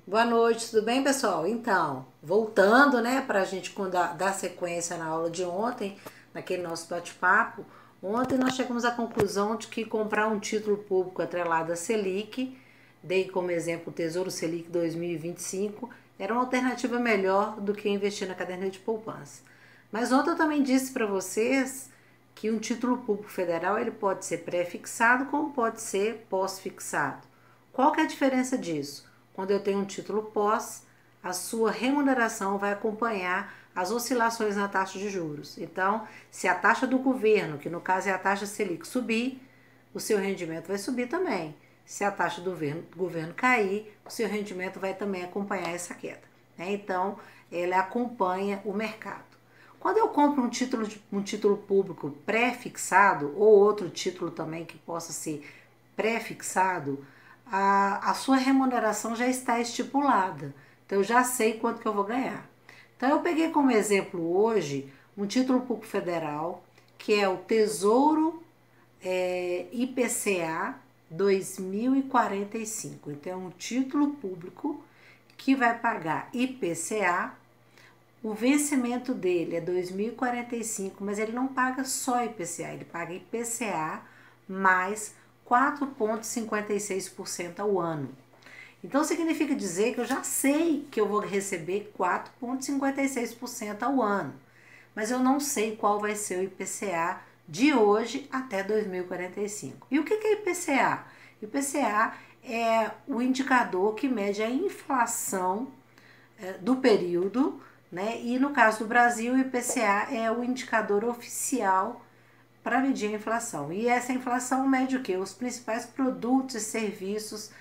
Boa noite, tudo bem, pessoal? Então, voltando, né, para a gente dar sequência na aula de ontem, naquele nosso bate-papo, ontem nós chegamos à conclusão de que comprar um título público atrelado à Selic, dei como exemplo o Tesouro Selic 2025, era uma alternativa melhor do que investir na caderneta de poupança. Mas ontem eu também disse para vocês que um título público federal ele pode ser pré-fixado como pode ser pós-fixado. Qual que é a diferença disso? Quando eu tenho um título pós, a sua remuneração vai acompanhar as oscilações na taxa de juros. Então, se a taxa do governo, que no caso é a taxa Selic, subir, o seu rendimento vai subir também. Se a taxa do governo cair, o seu rendimento vai também acompanhar essa queda. Né? Então, ela acompanha o mercado. Quando eu compro um título público pré-fixado ou outro título também que possa ser pré-fixado, a sua remuneração já está estipulada. Então eu já sei quanto que eu vou ganhar. Então eu peguei como exemplo hoje um título público federal, que é o Tesouro IPCA 2045. Então é um título público que vai pagar IPCA. O vencimento dele é 2045, mas ele não paga só IPCA, ele paga IPCA mais 4,56% ao ano. Então significa dizer que eu já sei que eu vou receber 4,56% ao ano, mas eu não sei qual vai ser o IPCA de hoje até 2045. E o que é IPCA? IPCA é o indicador que mede a inflação do período, né? E no caso do Brasil, o IPCA é o indicador oficial para medir a inflação. E essa inflação mede o quê? Os principais produtos e serviços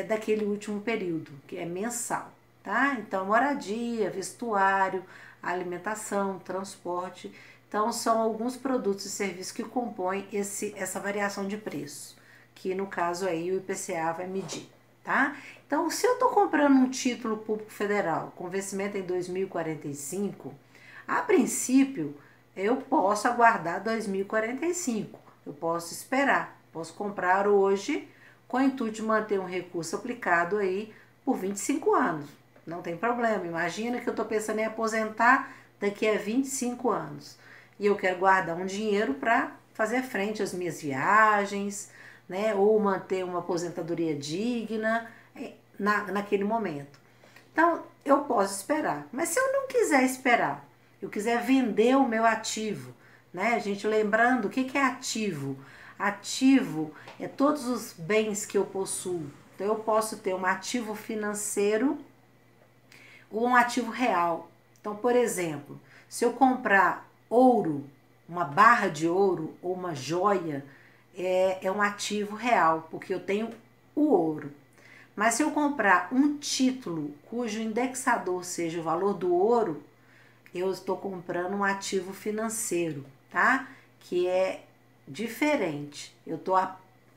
daquele último período, que é mensal, tá? Então, moradia, vestuário, alimentação, transporte. Então, são alguns produtos e serviços que compõem essa variação de preço, que no caso aí o IPCA vai medir, tá? Então, se eu estou comprando um título público federal com vencimento em 2045, a princípio eu posso aguardar 2045, eu posso esperar, posso comprar hoje com o intuito de manter um recurso aplicado aí por 25 anos. Não tem problema, imagina que eu estou pensando em aposentar daqui a 25 anos e eu quero guardar um dinheiro para fazer frente às minhas viagens, ou manter uma aposentadoria digna naquele momento. Então, eu posso esperar. Mas se eu não quiser esperar, eu quiser vender o meu ativo, né? Gente, lembrando, o que é ativo? Ativo é todos os bens que eu possuo. Então, eu posso ter um ativo financeiro ou um ativo real. Então, por exemplo, se eu comprar ouro, uma barra de ouro ou uma joia, é um ativo real, porque eu tenho o ouro. Mas se eu comprar um título cujo indexador seja o valor do ouro, eu estou comprando um ativo financeiro, tá? Que é diferente. Eu estou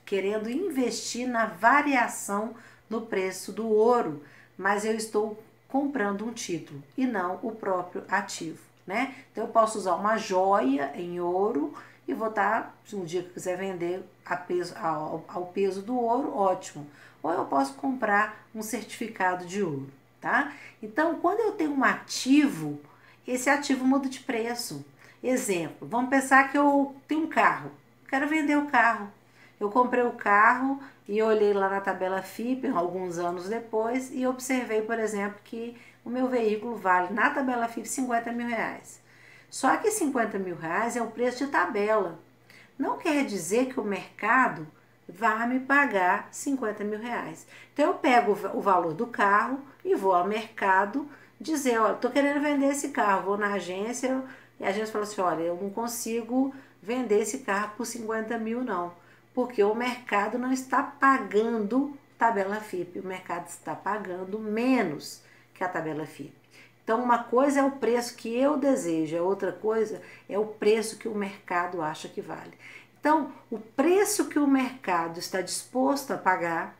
querendo investir na variação no preço do ouro, mas eu estou comprando um título e não o próprio ativo, né? Então eu posso usar uma joia em ouro e vou estar, se um dia que eu quiser vender ao peso do ouro, ótimo. Ou eu posso comprar um certificado de ouro, tá? Então, quando eu tenho um ativo, esse ativo muda de preço. Exemplo, vamos pensar que eu tenho um carro, quero vender o carro. Eu comprei o carro e olhei lá na tabela FIPE alguns anos depois e observei, por exemplo, que o meu veículo vale na tabela FIPE 50 mil reais. Só que 50 mil reais é o preço de tabela. Não quer dizer que o mercado vai me pagar 50 mil reais. Então eu pego o valor do carro e vou ao mercado dizer, olha, estou querendo vender esse carro, vou na agência e a agência fala assim, olha, eu não consigo vender esse carro por 50 mil não, porque o mercado não está pagando tabela FIPE, o mercado está pagando menos que a tabela FIPE. Então, uma coisa é o preço que eu desejo, a outra coisa é o preço que o mercado acha que vale. Então, o preço que o mercado está disposto a pagar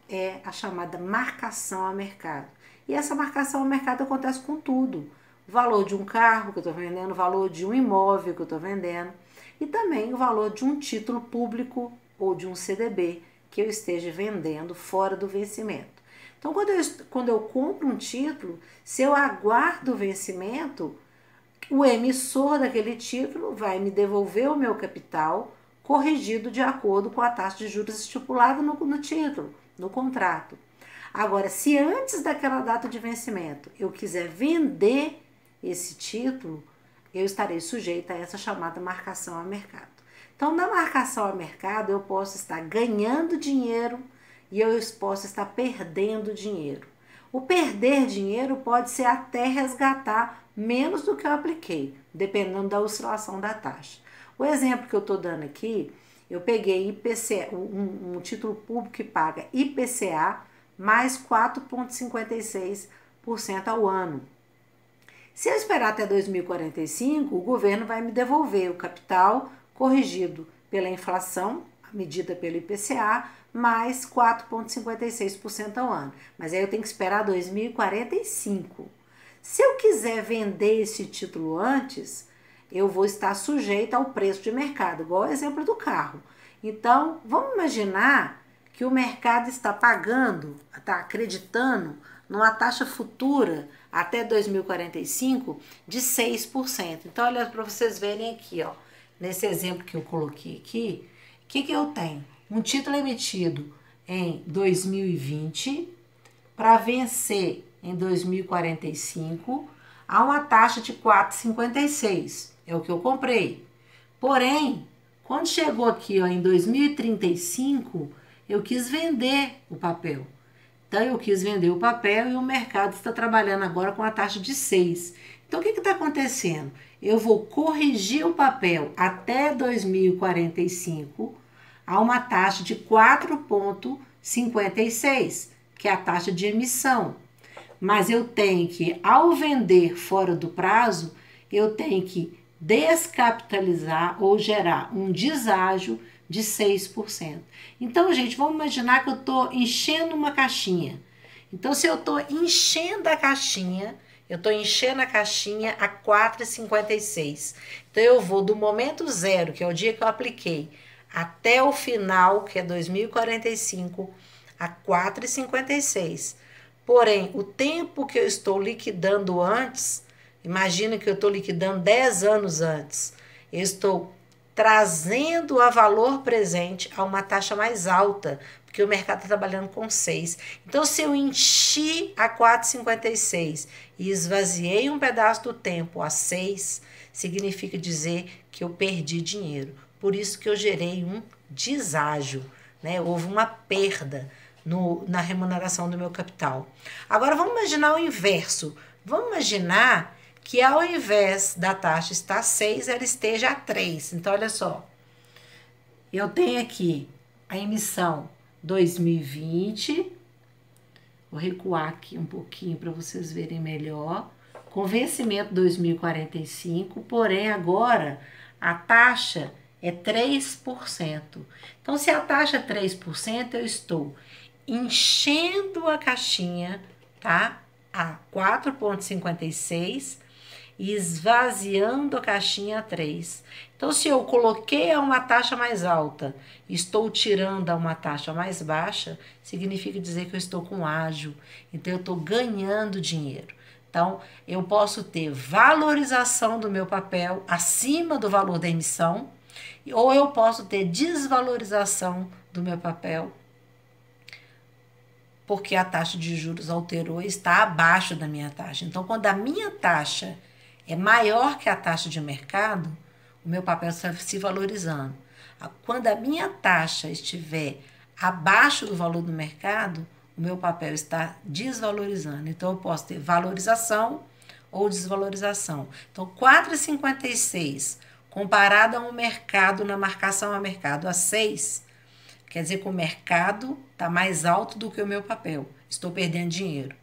é a chamada marcação a mercado. E essa marcação a mercado acontece com tudo. O valor de um carro que eu estou vendendo, o valor de um imóvel que eu estou vendendo e também o valor de um título público ou de um CDB que eu esteja vendendo fora do vencimento. Então, quando eu compro um título, se eu aguardo o vencimento, o emissor daquele título vai me devolver o meu capital corrigido de acordo com a taxa de juros estipulada no título, no contrato. Agora, se antes daquela data de vencimento eu quiser vender esse título, eu estarei sujeita a essa chamada marcação a mercado. Então, na marcação a mercado, eu posso estar ganhando dinheiro e eu posso estar perdendo dinheiro. O perder dinheiro pode ser até resgatar menos do que eu apliquei, dependendo da oscilação da taxa. O exemplo que eu estou dando aqui, eu peguei IPCA, um título público que paga IPCA mais 4,56% ao ano. Se eu esperar até 2045, o governo vai me devolver o capital corrigido pela inflação, medida pelo IPCA, mais 4,56% ao ano. Mas aí eu tenho que esperar 2045. Se eu quiser vender esse título antes, eu vou estar sujeita ao preço de mercado, igual o exemplo do carro. Então, vamos imaginar que o mercado está pagando, está acreditando numa taxa futura até 2045 de 6%. Então, olha para vocês verem aqui, ó, nesse exemplo que eu coloquei aqui, o que eu tenho? Um título emitido em 2020 para vencer em 2045 a uma taxa de 4,56. É o que eu comprei. Porém, quando chegou aqui ó, em 2035, eu quis vender o papel. Então, eu quis vender o papel e o mercado está trabalhando agora com a taxa de 6. Então, o que está acontecendo? Eu vou corrigir o papel até 2045 a uma taxa de 4,56, que é a taxa de emissão. Mas eu tenho que, ao vender fora do prazo, eu tenho que descapitalizar ou gerar um deságio de 6%. Então, gente, vamos imaginar que eu estou enchendo uma caixinha. Então, se eu estou enchendo a caixinha, eu estou enchendo a caixinha a 4,56. Então, eu vou do momento zero, que é o dia que eu apliquei, até o final, que é 2045, a 4,56. Porém, o tempo que eu estou liquidando antes, imagina que eu estou liquidando 10 anos antes, eu estou trazendo a valor presente a uma taxa mais alta, porque o mercado está trabalhando com 6. Então, se eu enchi a 4,56 e esvaziei um pedaço do tempo a 6, significa dizer que eu perdi dinheiro. Por isso que eu gerei um deságio, né? Houve uma perda na remuneração do meu capital. Agora, vamos imaginar o inverso. Vamos imaginar que ao invés da taxa estar 6, ela esteja a 3. Então, olha só. Eu tenho aqui a emissão 2020. Vou recuar aqui um pouquinho para vocês verem melhor. Com vencimento 2045, porém agora a taxa é 3%. Então, se a taxa é 3%, eu estou enchendo a caixinha, tá? A 4,56 e esvaziando a caixinha a 3. Então, se eu coloquei a uma taxa mais alta, estou tirando a uma taxa mais baixa, significa dizer que eu estou com ágio. Então, eu estou ganhando dinheiro. Então, eu posso ter valorização do meu papel acima do valor da emissão, ou eu posso ter desvalorização do meu papel, porque a taxa de juros alterou e está abaixo da minha taxa. Então, quando a minha taxa é maior que a taxa de mercado, o meu papel está se valorizando. Quando a minha taxa estiver abaixo do valor do mercado, o meu papel está desvalorizando. Então, eu posso ter valorização ou desvalorização. Então, 4,56 comparado ao mercado, na marcação a mercado a 6, quer dizer que o mercado está mais alto do que o meu papel. Estou perdendo dinheiro.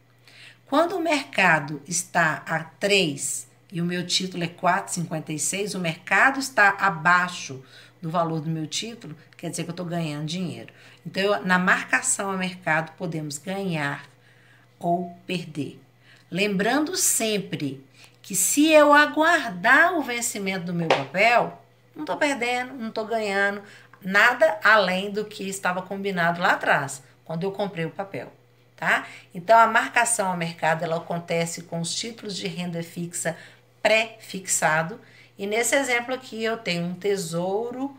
Quando o mercado está a 3 e o meu título é 4,56, o mercado está abaixo do valor do meu título, quer dizer que eu estou ganhando dinheiro. Então, na marcação a mercado, podemos ganhar ou perder. Lembrando sempre que se eu aguardar o vencimento do meu papel, não estou perdendo, não estou ganhando nada além do que estava combinado lá atrás, quando eu comprei o papel. tá? Então, a marcação ao mercado, ela acontece com os títulos de renda fixa pré-fixado, e nesse exemplo aqui eu tenho um tesouro,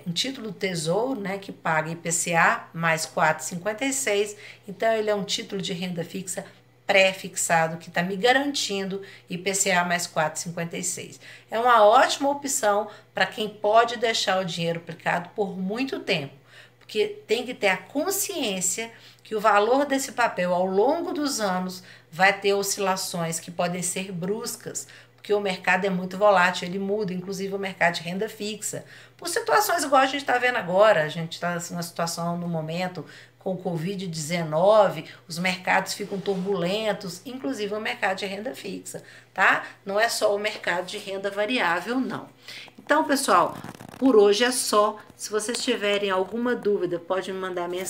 um título do tesouro, né, que paga IPCA mais 4,56, então ele é um título de renda fixa pré-fixado que está me garantindo IPCA mais 4,56. É uma ótima opção para quem pode deixar o dinheiro aplicado por muito tempo, porque tem que ter a consciência que o valor desse papel ao longo dos anos vai ter oscilações que podem ser bruscas, porque o mercado é muito volátil, ele muda, inclusive o mercado de renda fixa. Por situações igual a gente está vendo agora, a gente está numa situação no momento com o Covid-19, os mercados ficam turbulentos, inclusive o mercado de renda fixa, tá? Não é só o mercado de renda variável, não. Então, pessoal, por hoje é só. Se vocês tiverem alguma dúvida, pode me mandar mensagem.